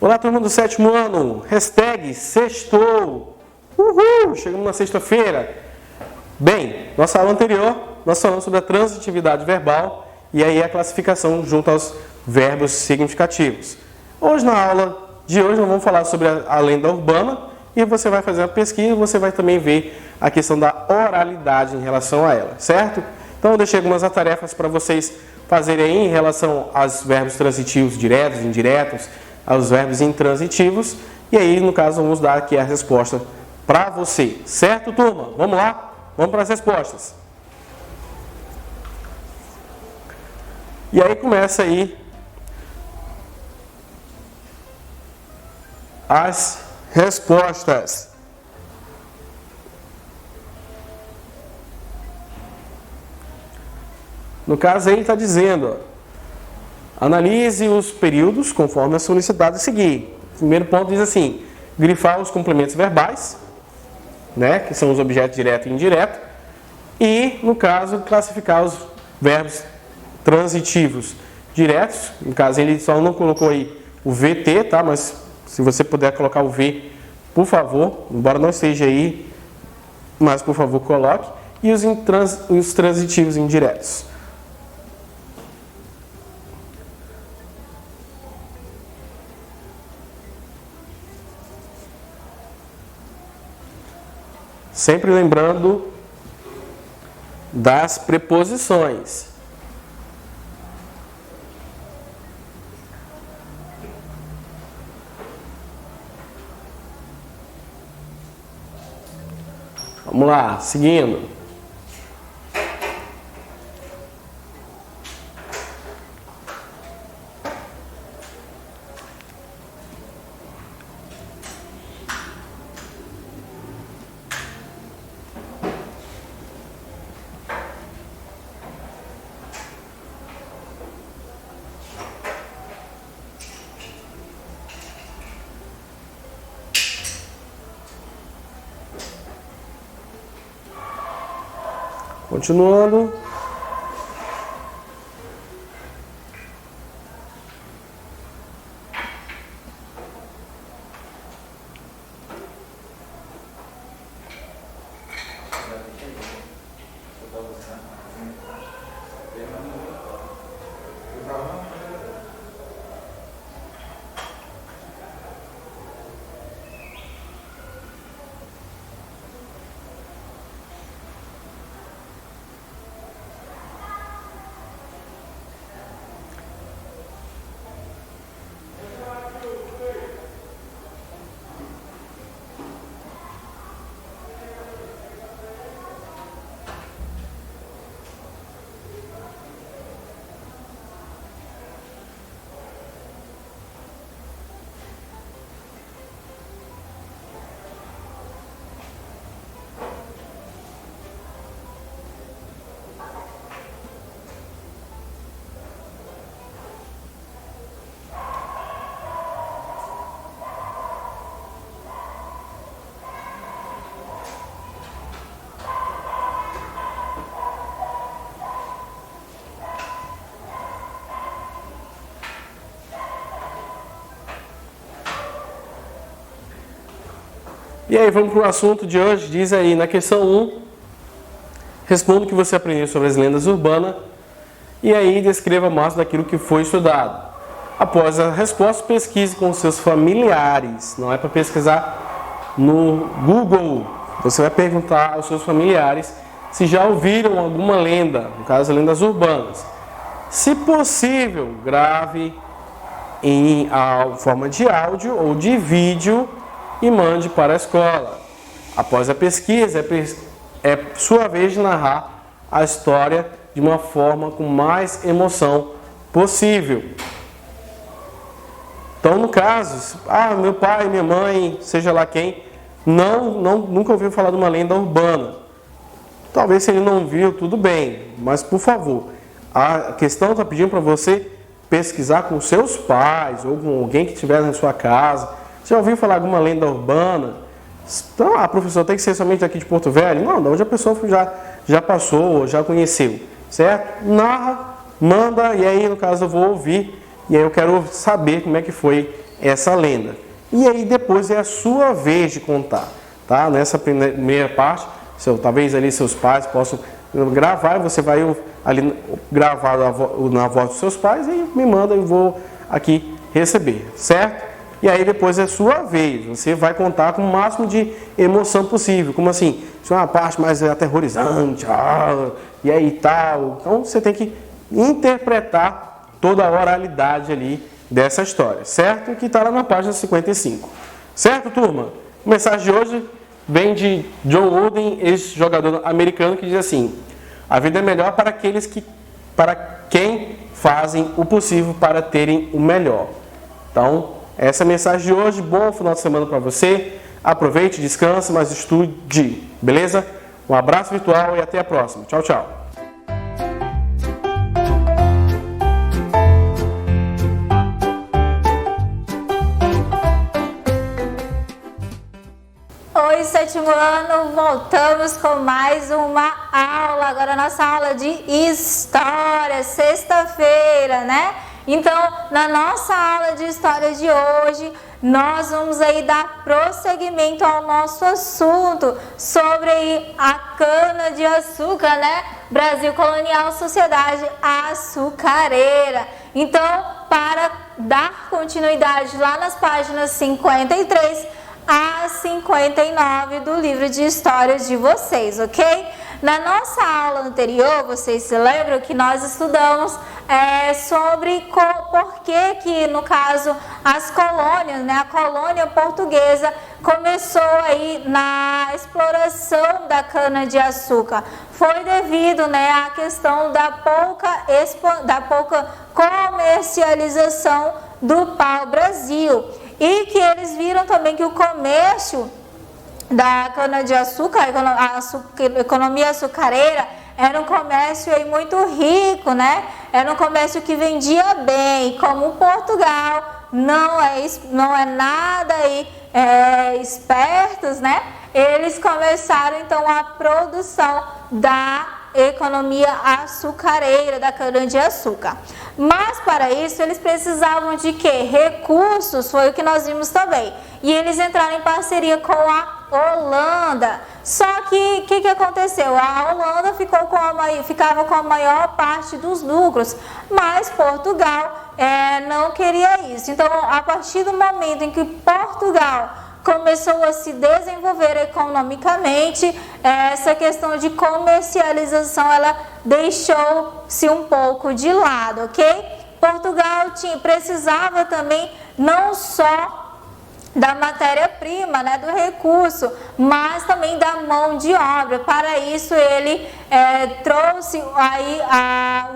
Olá, turma do 7º ano. Hashtag sextou. Uhul! Chegamos na sexta-feira. Bem, nossa aula anterior, nós falamos sobre a transitividade verbal e aí a classificação junto aos verbos significativos. Hoje, na aula de hoje, nós vamos falar sobre a lenda urbana e você vai fazer uma pesquisa e você vai também ver a questão da oralidade em relação a ela, certo? Então, eu deixei algumas tarefas para vocês fazerem aí em relação aos verbos transitivos diretos, indiretos, aos verbos intransitivos. E aí, no caso, vamos dar aqui a resposta para você. Certo, turma? Vamos lá? Vamos para as respostas. E aí começa aí as respostas. No caso aí ele está dizendo, ó, analise os períodos conforme a solicitado a seguir. O primeiro ponto diz assim, grifar os complementos verbais, né, que são os objetos direto e indireto, e, no caso, classificar os verbos transitivos diretos. No caso, ele só não colocou aí o VT, tá? Mas se você puder colocar o V, por favor, embora não esteja aí, mas por favor coloque. E os transitivos indiretos. Sempre lembrando das preposições. Vamos lá, seguindo. Continuando. E aí, vamos para o assunto de hoje. Diz aí, na questão 1, responda o que você aprendeu sobre as lendas urbanas e aí descreva mais daquilo que foi estudado. Após a resposta, pesquise com seus familiares. Não é para pesquisar no Google. Você vai perguntar aos seus familiares se já ouviram alguma lenda, no caso, lendas urbanas. Se possível, grave em forma de áudio ou de vídeo e mande para a escola. Após a pesquisa, é sua vez de narrar a história de uma forma com mais emoção possível. Então, no caso, meu pai, minha mãe, seja lá quem, nunca ouviu falar de uma lenda urbana. Talvez se ele não viu, tudo bem, mas por favor, a questão está pedindo para você pesquisar com seus pais ou com alguém que estiver na sua casa. Você já ouviu falar de alguma lenda urbana? Então, professor, tem que ser somente aqui de Porto Velho? Não, de onde a pessoa já passou, já conheceu, certo? Narra, manda, e aí, no caso, eu vou ouvir, e aí eu quero saber como é que foi essa lenda. E aí depois é a sua vez de contar, tá? Nessa primeira parte, talvez ali seus pais possam gravar, você vai ali gravar na voz dos seus pais e me manda, eu vou aqui receber, certo? E aí depois é a sua vez, você vai contar com o máximo de emoção possível, como assim, se é uma parte mais aterrorizante, e aí tal, então você tem que interpretar toda a oralidade ali dessa história, certo? Que está lá na página 55, certo, turma? A mensagem de hoje vem de John Wooden, ex-jogador americano, que diz assim: a vida é melhor para quem fazem o possível para terem o melhor. Então, essa é a mensagem de hoje. Bom final de semana para você. Aproveite, descanse, mas estude, beleza? Um abraço virtual e até a próxima. Tchau, tchau. Oi, sétimo ano, voltamos com mais uma aula, agora a nossa aula de História, sexta-feira, né? Então, na nossa aula de História de hoje, nós vamos aí dar prosseguimento ao nosso assunto sobre aí a cana-de-açúcar, né? Brasil colonial, sociedade açucareira. Então, para dar continuidade lá nas páginas 53 a 59 do livro de histórias de vocês, ok? Na nossa aula anterior, vocês se lembram que nós estudamos sobre por que no caso, as colônias, né, a colônia portuguesa começou aí na exploração da cana-de-açúcar. Foi devido, né, à questão da pouca comercialização do pau-brasil. E que eles viram também que o comércio da cana-de-açúcar, a economia açucareira, era um comércio aí muito rico, né? Era um comércio que vendia bem. E como Portugal não é nada aí espertos, né? Eles começaram então a produção da economia açucareira, da cana-de-açúcar. Mas para isso eles precisavam de quê? Recursos, foi o que nós vimos também. E eles entraram em parceria com a Holanda. Só que o que aconteceu? A Holanda ficava com a maior parte dos lucros, mas Portugal não queria isso. Então, a partir do momento em que Portugal começou a se desenvolver economicamente, essa questão de comercialização, ela deixou-se um pouco de lado, ok? Portugal precisava também não só da matéria-prima, né, do recurso, mas também da mão de obra. Para isso ele trouxe aí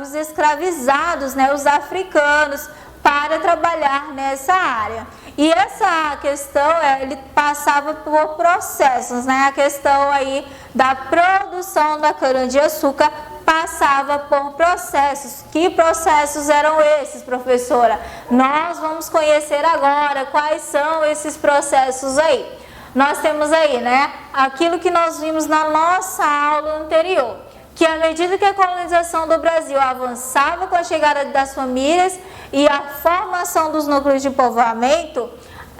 os escravizados, né, os africanos, para trabalhar nessa área. E essa questão, ele passava por processos, né? A questão aí da produção da cana-de-açúcar passava por processos. Que processos eram esses, professora? Nós vamos conhecer agora quais são esses processos aí. Nós temos aí, né, aquilo que nós vimos na nossa aula anterior, que à medida que a colonização do Brasil avançava com a chegada das famílias e a formação dos núcleos de povoamento,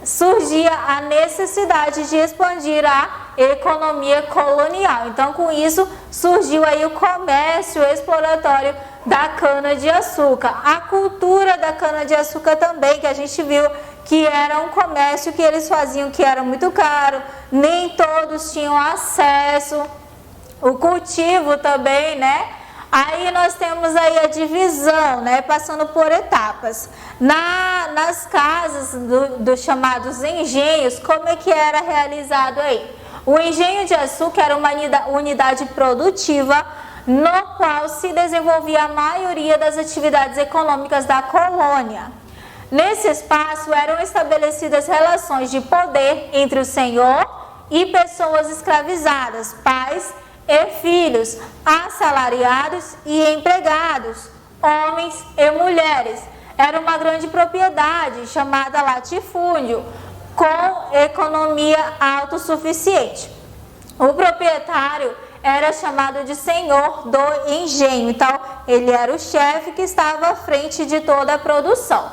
surgia a necessidade de expandir a economia colonial. Então, com isso, surgiu aí o comércio exploratório da cana-de-açúcar. A cultura da cana-de-açúcar também, que a gente viu que era um comércio que eles faziam que era muito caro, nem todos tinham acesso. O cultivo também, né? Aí nós temos aí a divisão, né? Passando por etapas. Nas casas dos chamados engenhos, como é que era realizado aí? O engenho de açúcar era uma unidade produtiva no qual se desenvolvia a maioria das atividades econômicas da colônia. Nesse espaço eram estabelecidas relações de poder entre o senhor e pessoas escravizadas, pais e filhos, assalariados e empregados, homens e mulheres. Era uma grande propriedade chamada latifúndio, com economia autossuficiente. O proprietário era chamado de senhor do engenho, então ele era o chefe que estava à frente de toda a produção.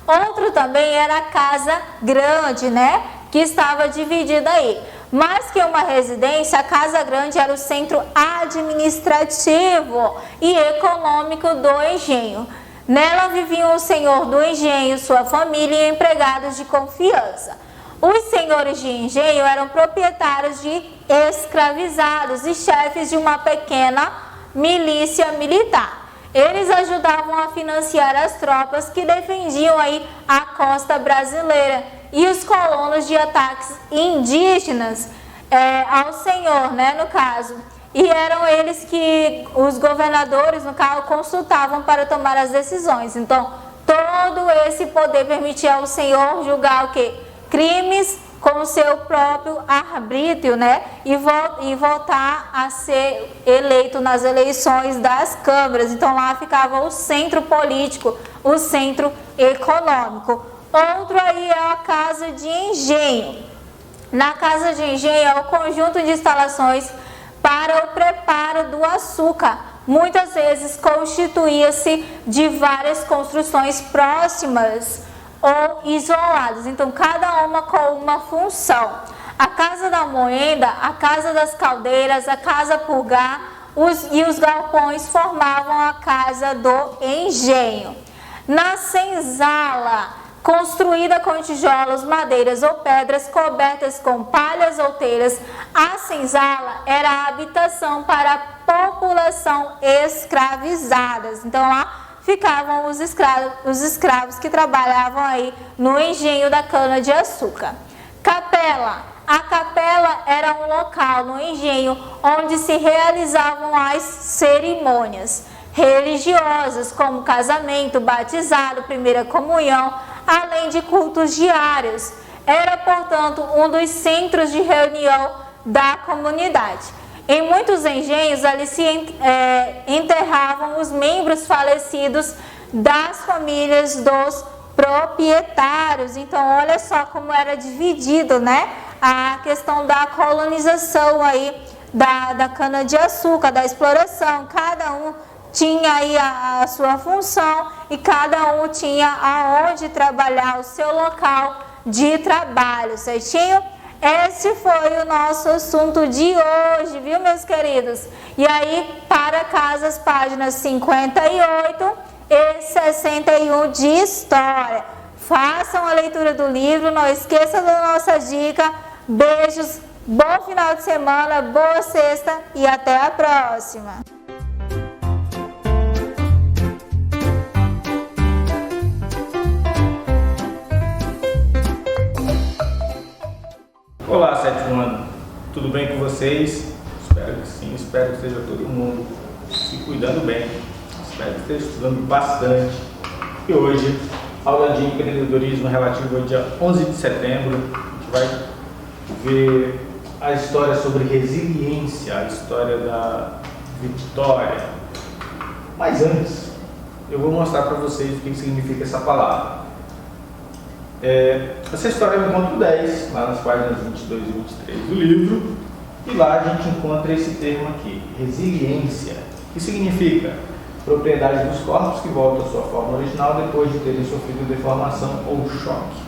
Outro também era a casa grande, né? Que estava dividida aí. Mais que uma residência, a casa grande era o centro administrativo e econômico do engenho. Nela viviam o senhor do engenho, sua família e empregados de confiança. Os senhores de engenho eram proprietários de escravizados e chefes de uma pequena milícia militar. Eles ajudavam a financiar as tropas que defendiam aí a costa brasileira e os colonos de ataques indígenas ao senhor, né, no caso. E eram eles que os governadores, no caso, consultavam para tomar as decisões. Então, todo esse poder permitia ao senhor julgar o quê? Crimes com o seu próprio arbítrio, né? E voltar a ser eleito nas eleições das câmaras. Então, lá ficava o centro político, o centro econômico. Outro aí é a casa de engenho. Na casa de engenho é o conjunto de instalações para o preparo do açúcar. Muitas vezes constituía-se de várias construções próximas ou isoladas, então cada uma com uma função. A casa da moenda, a casa das caldeiras, a casa purgar e os galpões formavam a casa do engenho. Na senzala, construída com tijolos, madeiras ou pedras cobertas com palhas ou telhas, a senzala era a habitação para a população escravizadas. Então lá ficavam os escravos que trabalhavam aí no engenho da cana-de-açúcar. Capela. A capela era um local no engenho onde se realizavam as cerimônias religiosas, como casamento, batizado, primeira comunhão, além de cultos diários. Era, portanto, um dos centros de reunião da comunidade. Em muitos engenhos, ali se enterravam os membros falecidos das famílias dos proprietários. Então, olha só como era dividido, né? A questão da colonização aí da cana-de-açúcar, da exploração. Cada um tinha aí a sua função e cada um tinha aonde trabalhar, o seu local de trabalho, certinho? Esse foi o nosso assunto de hoje, viu, meus queridos? E aí, para casa, as páginas 58 e 61 de história. Façam a leitura do livro, não esqueçam da nossa dica. Beijos, bom final de semana, boa sexta e até a próxima. Olá, sétimo ano, tudo bem com vocês? Espero que sim, espero que esteja todo mundo se cuidando bem, espero que esteja estudando bastante. E hoje, aula de empreendedorismo relativa ao dia 11 de setembro, a gente vai ver a história sobre resiliência, a história da vitória. Mas antes, eu vou mostrar para vocês o que significa essa palavra. Essa história eu encontro 10, lá nas páginas 22 e 23 do livro, e lá a gente encontra esse termo aqui, resiliência, que significa propriedade dos corpos que voltam à sua forma original depois de terem sofrido deformação ou choque.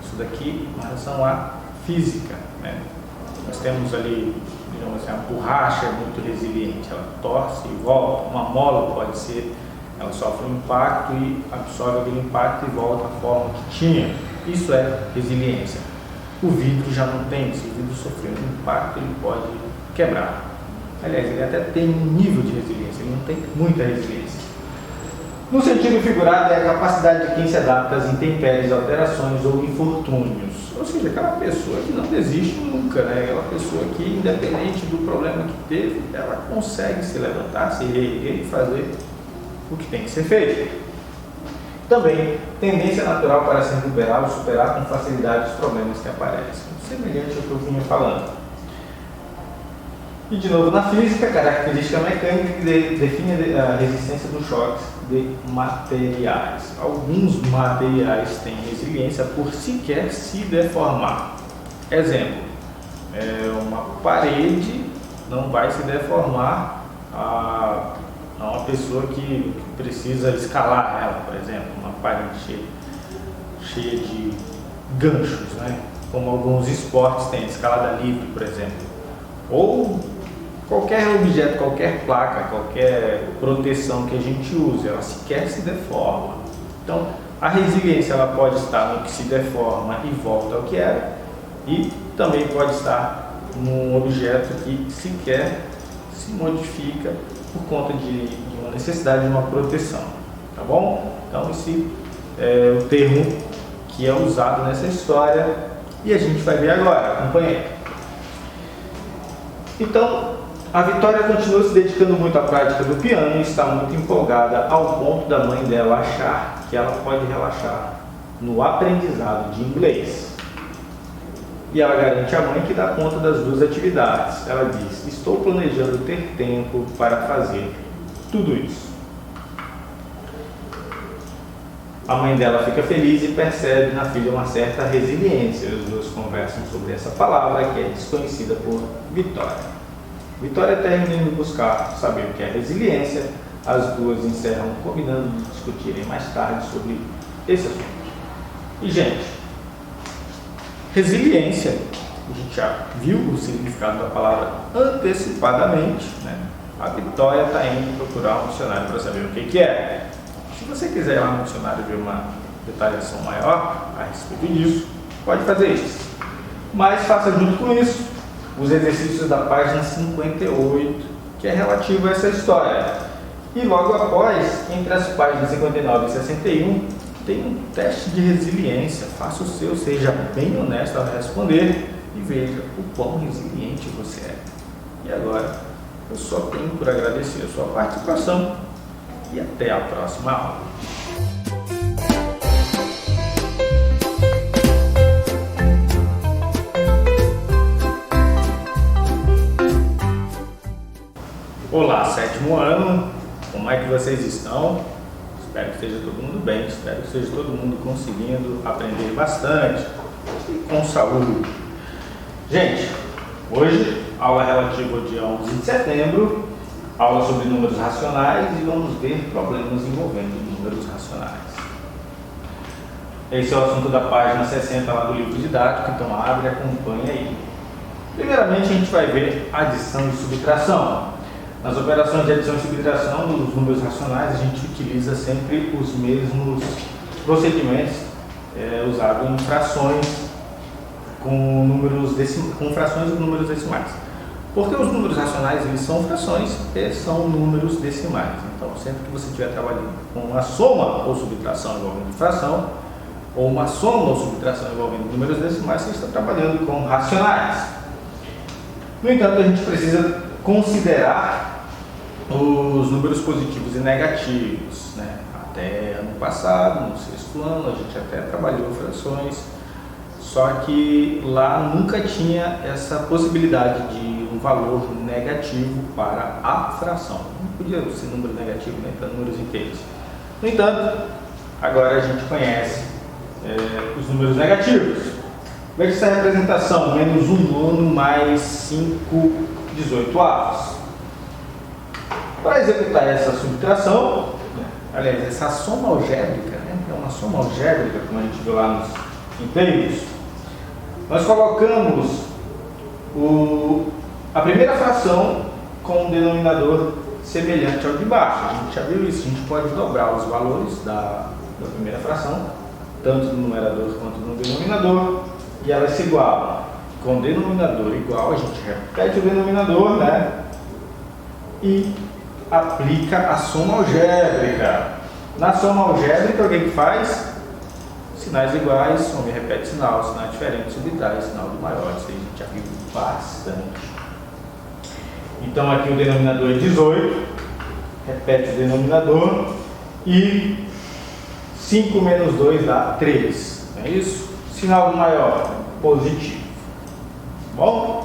Isso daqui em relação à física, né? Nós temos ali, digamos assim, a borracha é muito resiliente, ela torce e volta, uma mola pode ser, ela sofre um impacto e absorve aquele impacto e volta à forma que tinha. Isso é resiliência. O vidro já não tem, se o vidro sofrer um impacto, ele pode quebrar. Aliás, ele até tem um nível de resiliência, ele não tem muita resiliência. No sentido figurado, é a capacidade de quem se adapta às intempéries, alterações ou infortúnios. Ou seja, aquela pessoa que não desiste nunca, né? Aquela pessoa que, independente do problema que teve, ela consegue se levantar, se reerguer e fazer o que tem que ser feito. Também, tendência natural para se recuperar ou superar com facilidade os problemas que aparecem, semelhante ao que eu vinha falando. E de novo, na física, característica mecânica que define a resistência dos choques de materiais. Alguns materiais têm resiliência por sequer se deformar. Exemplo, uma parede não vai se deformar a uma pessoa que precisa escalar ela, por exemplo, uma parede cheia de ganchos, né? Como alguns esportes têm, escalada livre, por exemplo, ou qualquer objeto, qualquer placa, qualquer proteção que a gente use, ela sequer se deforma. Então, a resiliência ela pode estar no que se deforma e volta ao que era, e também pode estar num objeto que sequer se modifica por conta de uma necessidade de uma proteção, tá bom? Então, esse é o termo que é usado nessa história e a gente vai ver agora, acompanhe. Então, a Vitória continua se dedicando muito à prática do piano e está muito empolgada ao ponto da mãe dela achar que ela pode relaxar no aprendizado de inglês. E ela garante à mãe que dá conta das duas atividades. Ela diz: estou planejando ter tempo para fazer tudo isso. A mãe dela fica feliz e percebe na filha uma certa resiliência. Os dois conversam sobre essa palavra que é desconhecida por Vitória. Vitória termina indo buscar saber o que é resiliência. As duas encerram combinando de discutirem mais tarde sobre esse assunto. E, gente, resiliência, a gente já viu o significado da palavra antecipadamente, né? A Vitória está indo procurar um dicionário para saber o que é. Se você quiser ir lá no dicionário ver uma detalhação maior a respeito disso, pode fazer isso. Mas faça junto com isso os exercícios da página 58, que é relativo a essa história. E logo após, entre as páginas 59 e 61, tem um teste de resiliência. Faça o seu, seja bem honesto ao responder e veja o quão resiliente você é. E agora, eu só tenho por agradecer a sua participação e até a próxima aula. Olá, sétimo ano, como é que vocês estão? Espero que esteja todo mundo bem, espero que esteja todo mundo conseguindo aprender bastante e com saúde. Gente, hoje, aula relativa ao dia 11 de setembro, aula sobre números racionais e vamos ver problemas envolvendo números racionais. Esse é o assunto da página 60 lá do livro didático, então abre e acompanha aí. Primeiramente, a gente vai ver adição e subtração. Nas operações de adição e subtração dos números racionais, a gente utiliza sempre os mesmos procedimentos usados em frações com frações e números decimais. Porque os números racionais eles são frações e são números decimais. Então, sempre que você estiver trabalhando com uma soma ou subtração envolvendo fração, ou uma soma ou subtração envolvendo números decimais, você está trabalhando com racionais. No entanto, a gente precisa considerar os números positivos e negativos, né? Até ano passado, no sexto ano, a gente até trabalhou frações, só que lá nunca tinha essa possibilidade de um valor negativo para a fração. Não podia ser número negativo nem para números inteiros. No entanto, agora a gente conhece os números negativos. Veja essa representação, menos 1/9 mais 5/18. Para executar essa subtração, aliás, essa soma algébrica, né? É uma soma algébrica, como a gente viu lá nos inteiros, nós colocamos a primeira fração com um denominador semelhante ao de baixo. A gente já viu isso, a gente pode dobrar os valores da primeira fração, tanto no numerador quanto no denominador, e elas se igualam. Com o denominador igual, a gente repete o denominador, né? E aplica a soma algébrica. Na soma algébrica, o que faz? Sinais iguais, soma e repete sinal, sinais diferentes, subtrai sinal do maior. Isso aí a gente já viu bastante. Então aqui o denominador é 18, repete o denominador, e 5 menos 2 dá 3. Não é isso? Sinal do maior, positivo. Bom?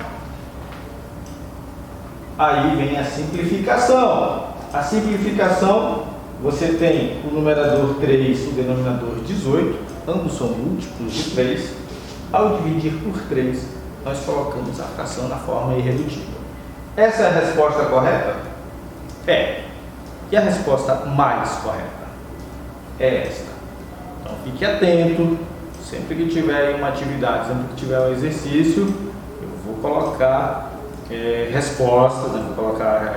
Aí vem a simplificação. A simplificação, você tem o numerador 3 e o denominador 18, ambos são múltiplos de 3. Ao dividir por 3, nós colocamos a fração na forma irredutível. Essa é a resposta correta? É. E a resposta mais correta? É esta. Então fique atento. sempre que tiver uma atividade, sempre que tiver um exercício, eu vou colocar respostas, né? Vou colocar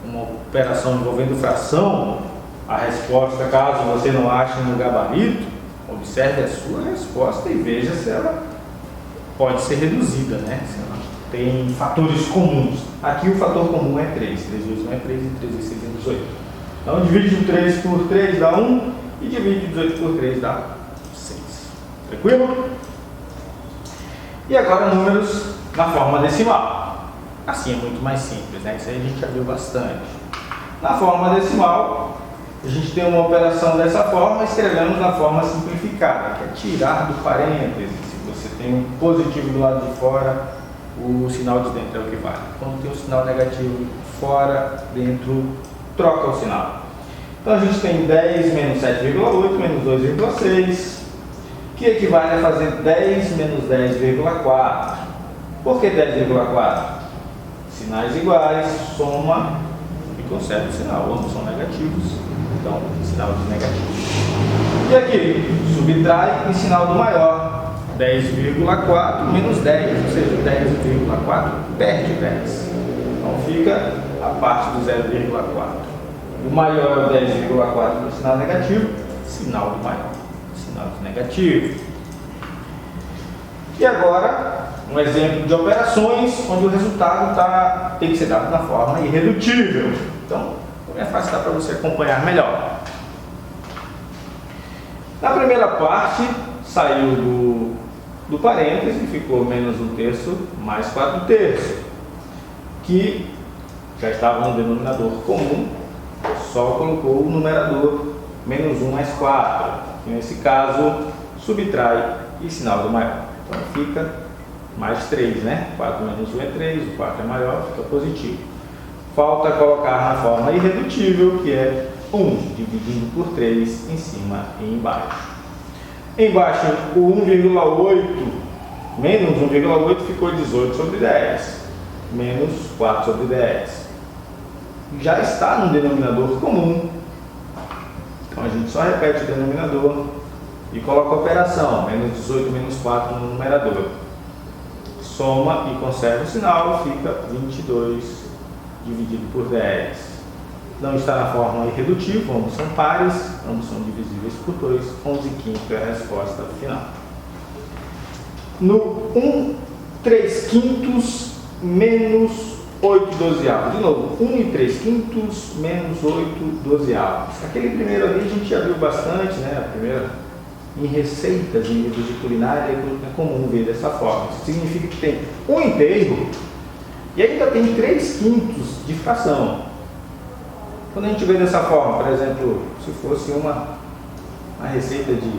uma operação envolvendo fração, a resposta, caso você não ache no gabarito, observe a sua resposta e veja se ela pode ser reduzida, né? Se ela tem fatores comuns. Aqui o fator comum é 3. 3 vezes 1 é 3 e 3 vezes 6 é 18. Então divide 3 por 3 dá 1 e divide 18 por 3 dá 6. Tranquilo? E agora números na forma decimal. Assim é muito mais simples, né? Isso aí a gente já viu bastante. Na forma decimal, a gente tem uma operação dessa forma, escrevemos na forma simplificada, que é tirar do parênteses. Se você tem um positivo do lado de fora, o sinal de dentro é o que vale. Quando tem o sinal negativo fora, dentro, troca o sinal. Então a gente tem 10 menos 7,8 menos 2,6, que equivale a fazer 10 menos 10,4. Por que 10,4? Sinais iguais, soma e conserva o sinal. Ambos são negativos, então sinal de negativo. E aqui, subtrai em sinal do maior. 10,4 menos 10, ou seja, 10,4 perde 10. Então fica a parte do 0,4. O maior é o 10,4 no sinal negativo, sinal do maior, sinal de negativo. E agora, um exemplo de operações onde o resultado tem que ser dado na forma irredutível. Então, é fácil para você acompanhar melhor. Na primeira parte, saiu do parêntese, ficou menos 1/3 mais 4/3, que já estava no denominador comum, só colocou o numerador menos 1 mais 4, que nesse caso subtrai e sinal do maior. Então fica mais 3, né? 4 menos 1 é 3, o 4 é maior, fica positivo. Falta colocar na forma irredutível, que é 1 dividindo por 3 em cima e embaixo. Embaixo, o 1,8 menos 1,8 ficou 18 sobre 10, menos 4 sobre 10. Já está no denominador comum, então a gente só repete o denominador e coloca a operação, menos 18 menos 4 no numerador. Soma e conserva o sinal, fica 22 dividido por 10. Não está na forma irredutível, ambos são pares, ambos são divisíveis por 2, 11/5 é a resposta final. No 1/3/5 menos 8/12. De novo, 1/3/5 menos 8/12. Aquele primeiro ali a gente já viu bastante, né? A primeira, em receitas, em livros de culinária, é comum ver dessa forma. Isso significa que tem 1/3 e ainda tem 3/5 de fração. Quando a gente vê dessa forma, por exemplo, se fosse uma receita de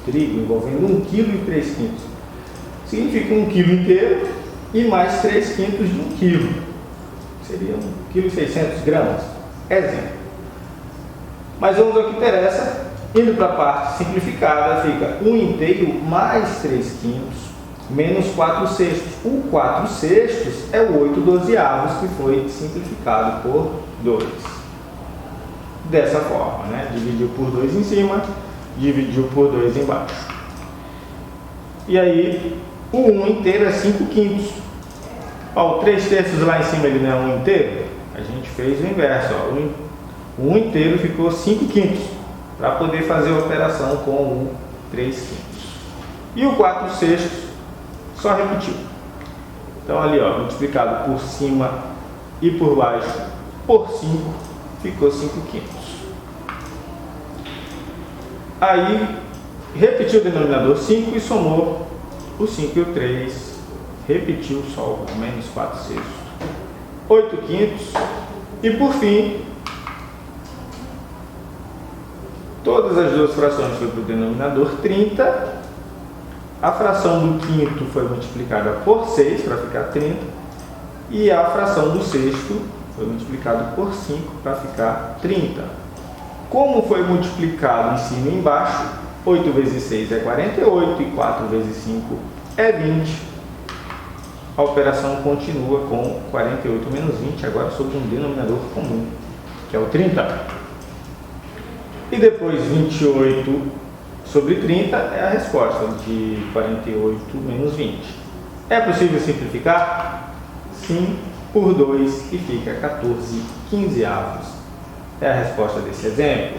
trigo envolvendo 1 kg e 3/5, significa 1 kg inteiro e mais 3/5 de 1 kg. Seria 1 kg e 600 gramas. Exemplo. Mas vamos ao que interessa. Indo para a parte simplificada, fica 1/3 mais 3/5 menos 4/6. O 4/6 é o 8/12 que foi simplificado por 2. Dessa forma, né? Dividiu por 2 em cima, dividiu por 2 embaixo. E aí, o 1 inteiro é 5/5. Ó, o 3/3 lá em cima ele não é 1 inteiro? A gente fez o inverso. Ó. O 1 inteiro ficou 5/5, para poder fazer a operação com o 3/5. E o 4/6 só repetiu. Então ali, ó, multiplicado por cima e por baixo por 5, ficou 5/5. Aí, repetiu o denominador 5 e somou o 5 e o 3. Repetiu só o menos 4/6. 8/5. E por fim, todas as duas frações foram para o denominador 30. A fração do quinto foi multiplicada por 6 para ficar 30. E a fração do sexto foi multiplicado por 5 para ficar 30. Como foi multiplicado em cima e embaixo, 8 vezes 6 é 48 e 4 vezes 5 é 20. A operação continua com 48 menos 20, agora sobre um denominador comum, que é o 30. E depois 28 sobre 30 é a resposta de 48 menos 20. É possível simplificar? Sim, por 2 e fica 14 quinzeavos. É a resposta desse exemplo.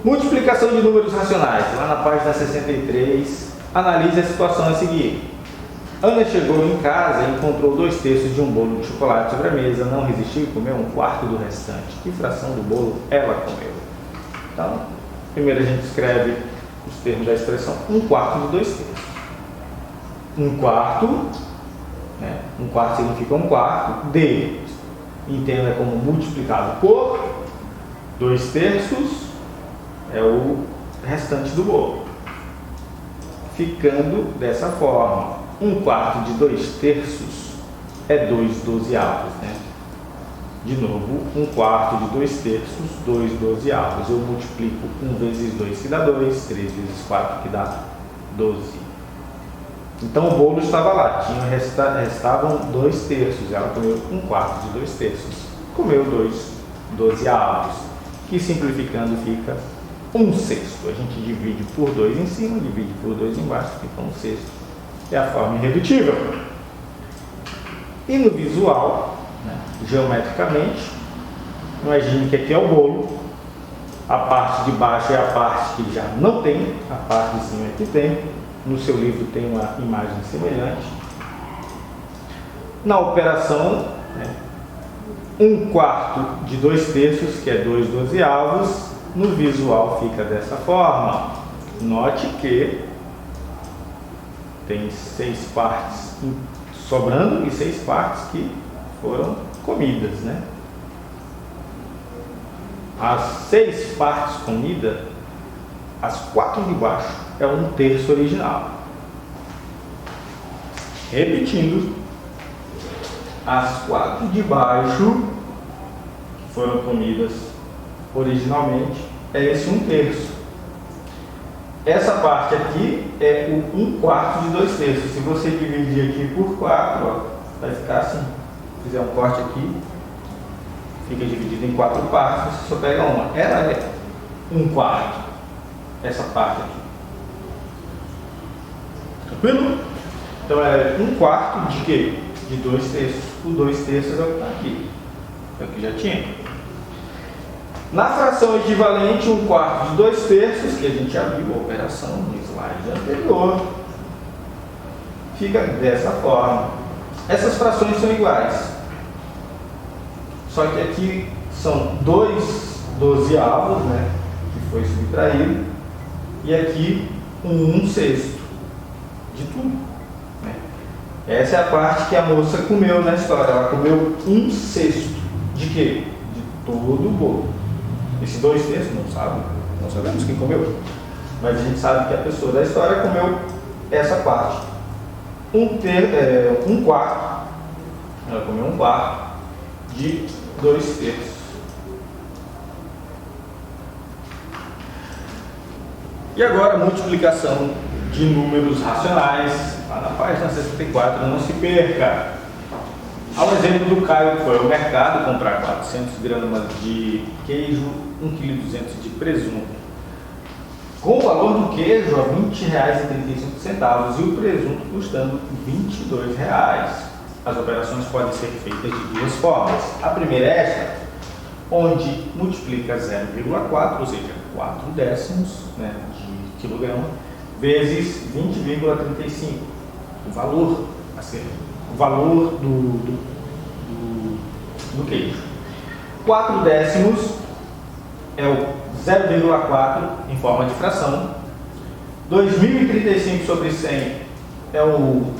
Multiplicação de números racionais. Lá na página 63, analise a situação a seguir. Ana chegou em casa e encontrou 2/3 de um bolo de chocolate sobre a mesa, não resistiu e comeu 1/4 do restante. Que fração do bolo ela comeu? Então, primeiro a gente escreve os termos da expressão 1/4 de 2/3. 1/4, né? 1/4 significa 1/4, D, entenda como multiplicado por 2/3, é o restante do bolo. Ficando dessa forma, 1/4 de 2/3 é 2/12, né? De novo, 1/4 de 2/3, 2/12. Eu multiplico 1 vezes 2 que dá 2, 3 vezes 4 que dá 12. Então o bolo estava lá, restavam 2/3, ela comeu 1/4 de 2/3, comeu 2/12, que simplificando fica 1/6. A gente divide por 2 em cima, divide por 2 embaixo, fica 1/6. É a forma irredutível. E no visual, né, geometricamente, imagine que aqui é o bolo, a parte de baixo é a parte que já não tem, a parte de cima é que tem. No seu livro tem uma imagem semelhante. Na operação, né, 1/4 de 2/3, que é 2/12, no visual fica dessa forma. Note que tem 6 partes sobrando e 6 partes que foram comidas, né? As 6 partes comidas, as 4 de baixo é 1/3 original. Repetindo, as 4 de baixo que foram comidas originalmente é esse 1/3. Essa parte aqui é o 1/4 de 2/3. Se você dividir aqui por 4, ó, vai ficar assim. Se fizer um corte aqui, fica dividido em 4 partes, você só pega uma. Ela é 1/4, essa parte aqui. Tranquilo? Então é 1/4 de quê? De 2/3. O 2/3 é o que está aqui. É o que já tinha. Na fração equivalente, 1/4 de 2/3, que a gente já viu a operação no slide anterior, fica dessa forma. Essas frações são iguais, só que aqui são 2/12, né, que foi subtraído, e aqui 1/6 de tudo, né? Essa é a parte que a moça comeu na história. Ela comeu 1/6 de quê? De todo o bolo. Esse 2/3 não sabemos quem comeu, mas a gente sabe que a pessoa da história comeu essa parte. 1/4, ela comeu 1/4 de 2/3. E agora a multiplicação de números racionais, lá na página 64, não se perca. Ao exemplo do Caio, que foi ao mercado comprar 400 gramas de queijo, 1,2 kg de presunto. Com o valor do queijo a R$ 20,35 e o presunto custando R$ 22,00. As operações podem ser feitas de duas formas. A primeira é esta, onde multiplica 0,4, ou seja, 4 décimos, né, de quilograma, vezes 20,35, o valor a ser. O valor do queijo. 4 décimos é o 0,4 em forma de fração. 2.035 sobre 100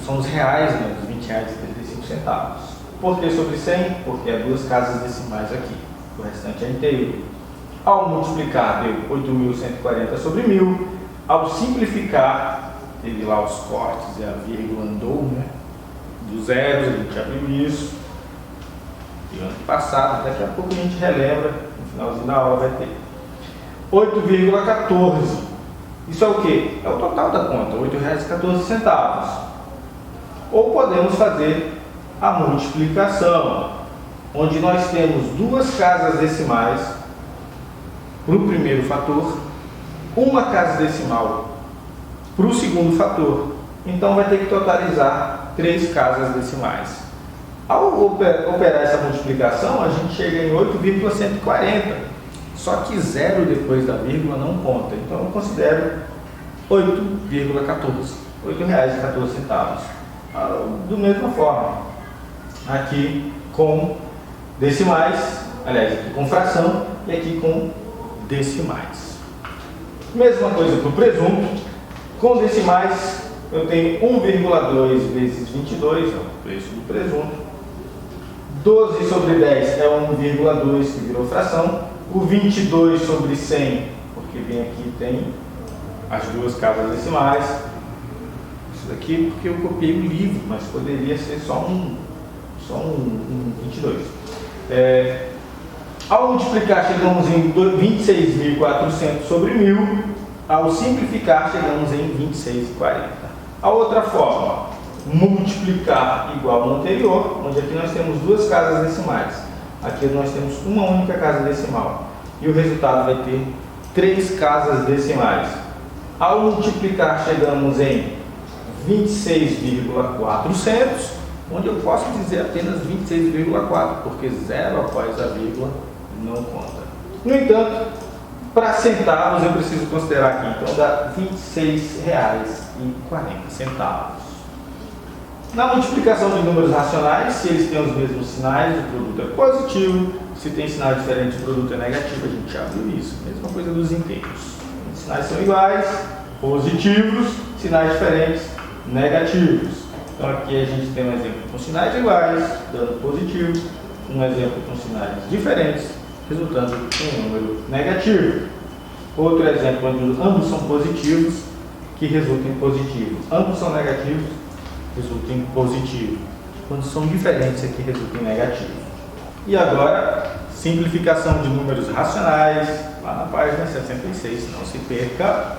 são os reais, né, os R$ 20,35. Por que sobre 100? Porque há duas casas decimais aqui. O restante é inteiro. Ao multiplicar, deu 8.140 sobre 1.000. Ao simplificar, teve lá os cortes e a vírgula andou, né? Do zero, a gente abriu isso. E ano passado, daqui a pouco a gente relembra, no finalzinho da aula vai ter 8,14. Isso é o que? É o total da conta, R$ 8,14. Ou podemos fazer a multiplicação, onde nós temos duas casas decimais para o primeiro fator, uma casa decimal para o segundo fator. Então vai ter que totalizar 3 casas decimais. Ao operar essa multiplicação, a gente chega em 8,140. Só que 0 depois da vírgula não conta. Então eu considero 8,14. R$ 8,14. Da mesma forma, aqui com decimais, aliás, aqui com fração e aqui com decimais. Mesma coisa para o presunto. Com decimais, eu tenho 1,2 vezes 22, é o preço do presunto. 12 sobre 10 é 1,2 que virou fração. O 22 sobre 100, porque vem aqui tem as 2 casas decimais. Isso daqui porque eu copiei o livro, mas poderia ser só um 22. Ao multiplicar, chegamos em 26.400 sobre 1.000. Ao simplificar, chegamos em 26,40. A outra forma, multiplicar igual ao anterior, onde aqui nós temos 2 casas decimais. Aqui nós temos uma única casa decimal. E o resultado vai ter 3 casas decimais. Ao multiplicar, chegamos em 26,400, onde eu posso dizer apenas 26,4, porque 0 após a vírgula não conta. No entanto, para centavos eu preciso considerar aqui, então dá R$ 26,40. Na multiplicação de números racionais, se eles têm os mesmos sinais, o produto é positivo. Se tem sinal diferente, o produto é negativo. A gente já viu isso. Mesma coisa dos inteiros. Os sinais são iguais, positivos, sinais diferentes, negativos. Então aqui a gente tem um exemplo com sinais iguais, dando positivo, um exemplo com sinais diferentes, resultando em um número negativo. Outro exemplo onde ambos são positivos, que resulta em positivo. Ambos são negativos, resulta em positivo. Quando são diferentes, aqui resulta em negativo. E agora, simplificação de números racionais, lá na página 66, não se perca.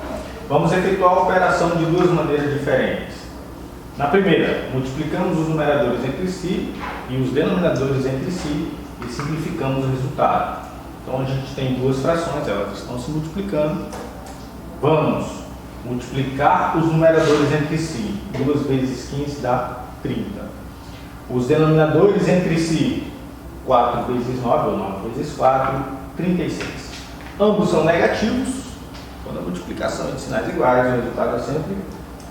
Vamos efetuar a operação de 2 maneiras diferentes. Na primeira, multiplicamos os numeradores entre si e os denominadores entre si e simplificamos o resultado. Então a gente tem 2 frações, elas estão se multiplicando. Vamos multiplicar os numeradores entre si. 2 vezes 15 dá 30. Os denominadores entre si, 4 vezes 9 ou 9 vezes 4, 36. Ambos são negativos. Quando a multiplicação é de sinais iguais, o resultado é sempre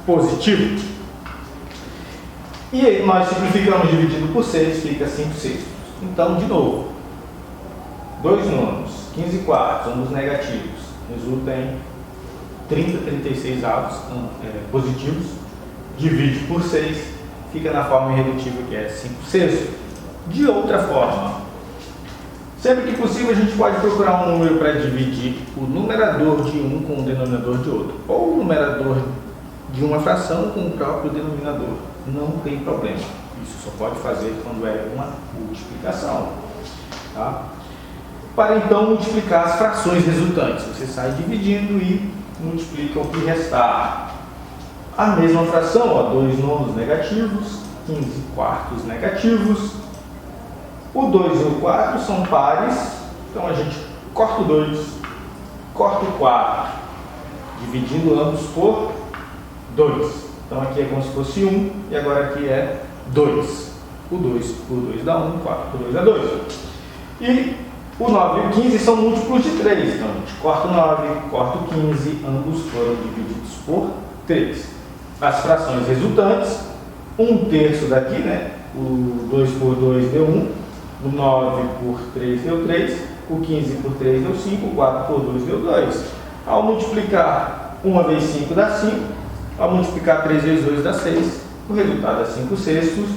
positivo. E aí nós simplificamos dividindo por 6, fica 5/6. Então, de novo, 2 nonos, 15 quartos, ambos negativos, resulta em 36 positivos, divide por 6, fica na forma irredutível que é 5/6. De outra forma, sempre que possível a gente pode procurar um número para dividir o numerador de um com o denominador de outro, ou o numerador de uma fração com o próprio denominador. Não tem problema. Isso só pode fazer quando é uma multiplicação. Tá? Para então multiplicar as frações resultantes, você sai dividindo e multiplica o que restar. A mesma fração, ó, 2 nonos negativos, 15 quartos negativos. O 2 e o 4 são pares, então a gente corta o 2, corta o 4, dividindo ambos por 2. Então aqui é como se fosse 1 e agora aqui é 2. O 2 por 2 dá 1, 4 por 2 dá 2. E o 9 e o 15 são múltiplos de 3. Então a gente corta o 9, corta o 15, ambos foram divididos por 3. As frações resultantes, 1/3 daqui, né? O 2 por 2 deu 1, o 9 por 3 deu 3, o 15 por 3 deu 5, o 4 por 2 deu 2. Ao multiplicar 1 vezes 5 dá 5. Ao multiplicar 3 vezes 2 dá 6, o resultado é 5/6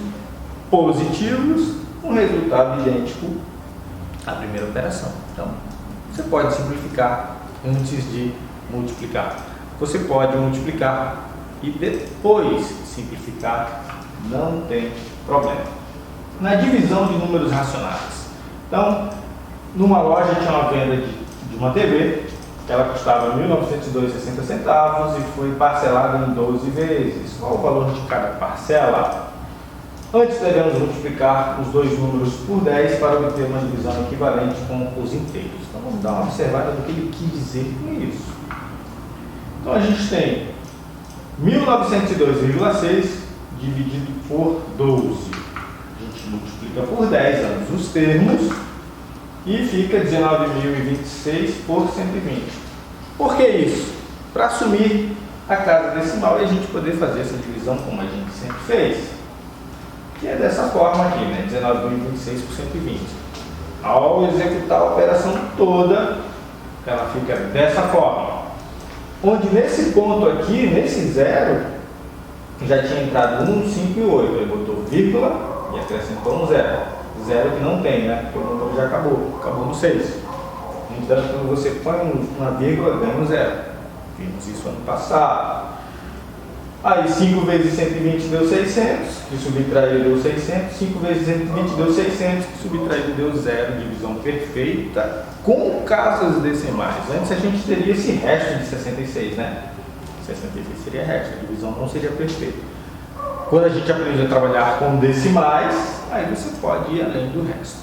positivos, um resultado idêntico à primeira operação. Então, você pode simplificar antes de multiplicar. Você pode multiplicar e depois simplificar, não tem problema. Na divisão de números racionais. Então, numa loja tinha uma venda de uma TV, ela custava R$ 1.902,60 e foi parcelada em 12 vezes. Qual o valor de cada parcela? Antes devemos multiplicar os dois números por 10 para obter uma divisão equivalente com os inteiros. Então vamos dar uma observada do que ele quis dizer com isso. Então a gente tem 1902,6 dividido por 12. A gente multiplica por 10 ambos os termos e fica 19.026 por 120. Por que isso? Para assumir a casa decimal e a gente poder fazer essa divisão como a gente sempre fez. Que é dessa forma aqui, né? 19.026 por 120. Ao executar a operação toda, ela fica dessa forma. Onde nesse ponto aqui, nesse zero, já tinha entrado 1, 5 e 8. Ele botou vírgula e acrescentou um zero. Zero que não tem, né? Porque o número já acabou no 6. Então, quando você põe uma vírgula, ganha um zero. Vimos isso ano passado. Aí 5 vezes 120 deu 600, que subtraído deu 600, 5 vezes 120 deu 600, que subtraído deu 0, divisão perfeita, com casas decimais. Antes a gente teria esse resto de 66, né? 66 seria resto, a divisão não seria perfeita. Quando a gente aprende a trabalhar com decimais, aí você pode ir além do resto.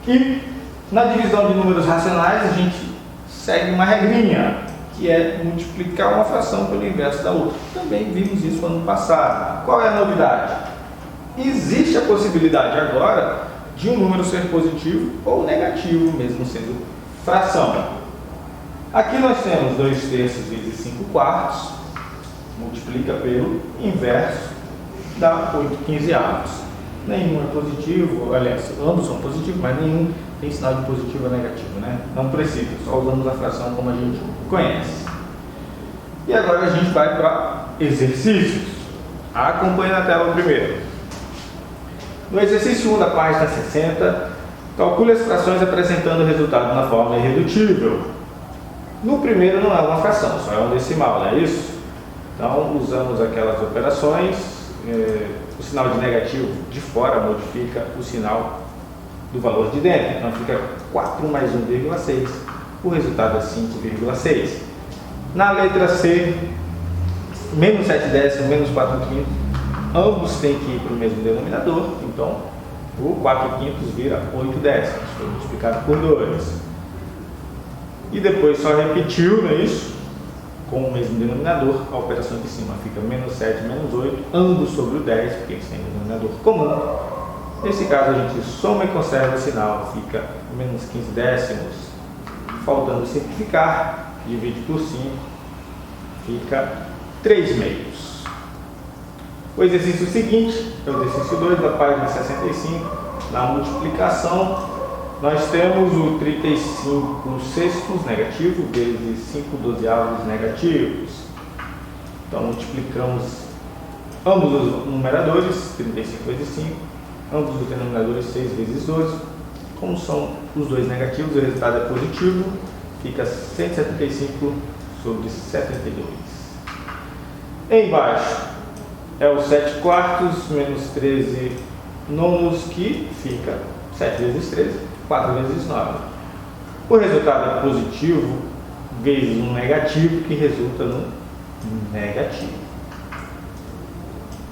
E na divisão de números racionais a gente segue uma regrinha, que é multiplicar uma fração pelo inverso da outra. Também vimos isso no ano passado. Qual é a novidade? Existe a possibilidade agora de um número ser positivo ou negativo, mesmo sendo fração. Aqui nós temos 2 terços vezes 5 quartos, multiplica pelo inverso, dá 8 quinzeavos. Nenhum é positivo, aliás, ambos são positivos, mas nenhum tem sinal de positivo ou negativo, né? Não precisa, só usamos a fração como a gente conhece. E agora a gente vai para exercícios. Acompanhe na tela o primeiro. No exercício 1 da página 60, calcule as frações apresentando o resultado na forma irredutível. No primeiro não é uma fração, só é um decimal, não é isso? Então usamos aquelas operações, o sinal de negativo de fora modifica o sinal do valor de dentro, então fica 4 mais 1,6, o resultado é 5,6. Na letra C, menos 7 décimos, menos 4 quintos, ambos têm que ir para o mesmo denominador, então o 4 quintos vira 8 décimos, foi multiplicado por 2. E depois só repetiu, não é isso? Com o mesmo denominador, a operação de cima fica menos 7, menos 8, ambos sobre o 10, porque eles têm denominador comum. Nesse caso a gente soma e conserva o sinal, fica menos 15 décimos, faltando simplificar, divide por 5, fica 3 meios. O exercício seguinte é o exercício 2 da página 65, na multiplicação nós temos o 35 sextos negativo vezes 5 dozeavos negativos. Então multiplicamos ambos os numeradores, 35 vezes 5, ambos os denominadores 6 vezes 12. Como são os dois negativos, o resultado é positivo, fica 175 sobre 72. Embaixo é o 7 quartos menos 13 nonos, que fica 7 vezes 13, 4 vezes 9. O resultado é positivo vezes um negativo, que resulta no negativo.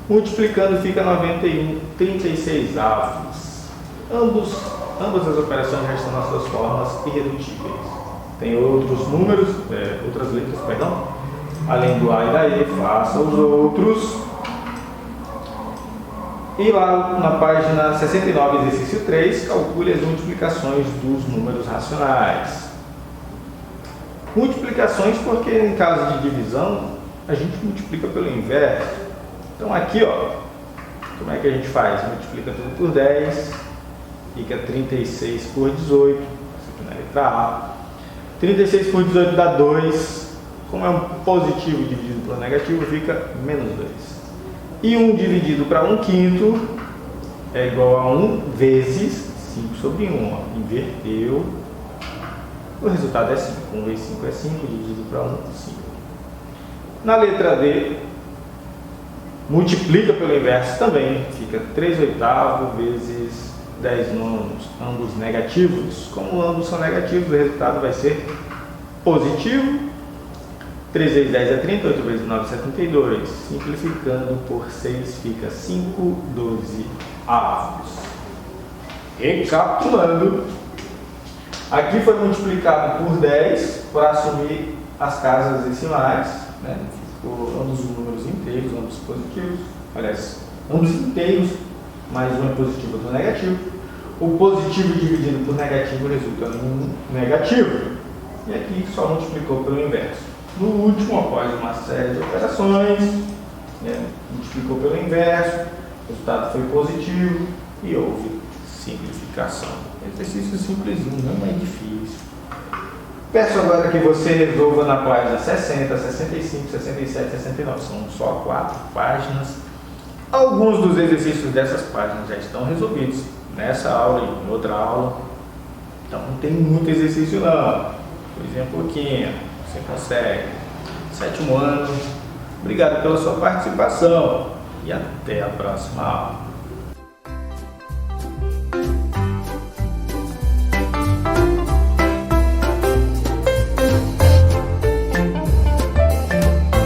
Multiplicando fica 91 36 avos. Ambas as operações já estão nas suas formas irredutíveis. Tem outros números, outras letras, perdão. Além do A e da E, faça os outros. E lá na página 69, exercício 3, calcule as multiplicações dos números racionais. Multiplicações porque em caso de divisão, a gente multiplica pelo inverso. Então aqui, ó, como é que a gente faz? Multiplica tudo por 10, fica 36 por 18, aqui na letra A. 36 por 18 dá 2, como é um positivo dividido por negativo, fica menos 2. E 1 dividido para 1 quinto é igual a 1 vezes 5 sobre 1, ó. Inverteu, o resultado é 5, 1 vezes 5 é 5, dividido para 1, 5. Na letra D, multiplica pelo inverso também, fica 3 oitavos vezes 10 nonos, ambos negativos. Como ambos são negativos, o resultado vai ser positivo. 3 vezes 10 é 30, 8 vezes 9 é 72. Simplificando por 6 fica 5 12avos. Recapitulando, aqui foi multiplicado por 10 para assumir as casas decimais, né? Ficou ambos os números inteiros, ambos positivos, aliás, ambos inteiros, mais um é positivo, outro negativo. O positivo dividido por negativo resulta em negativo. E aqui só multiplicou pelo inverso. No último, após uma série de operações, né, multiplicou pelo inverso, o resultado foi positivo e houve simplificação. Exercício simplesinho, não é difícil. Peço agora que você resolva na página 60, 65, 67, 69. São só 4 páginas. Alguns dos exercícios dessas páginas já estão resolvidos nessa aula e em outra aula. Então não tem muito exercício não. Coisinha pouquinho, você consegue. 7º ano. Obrigado pela sua participação e até a próxima aula.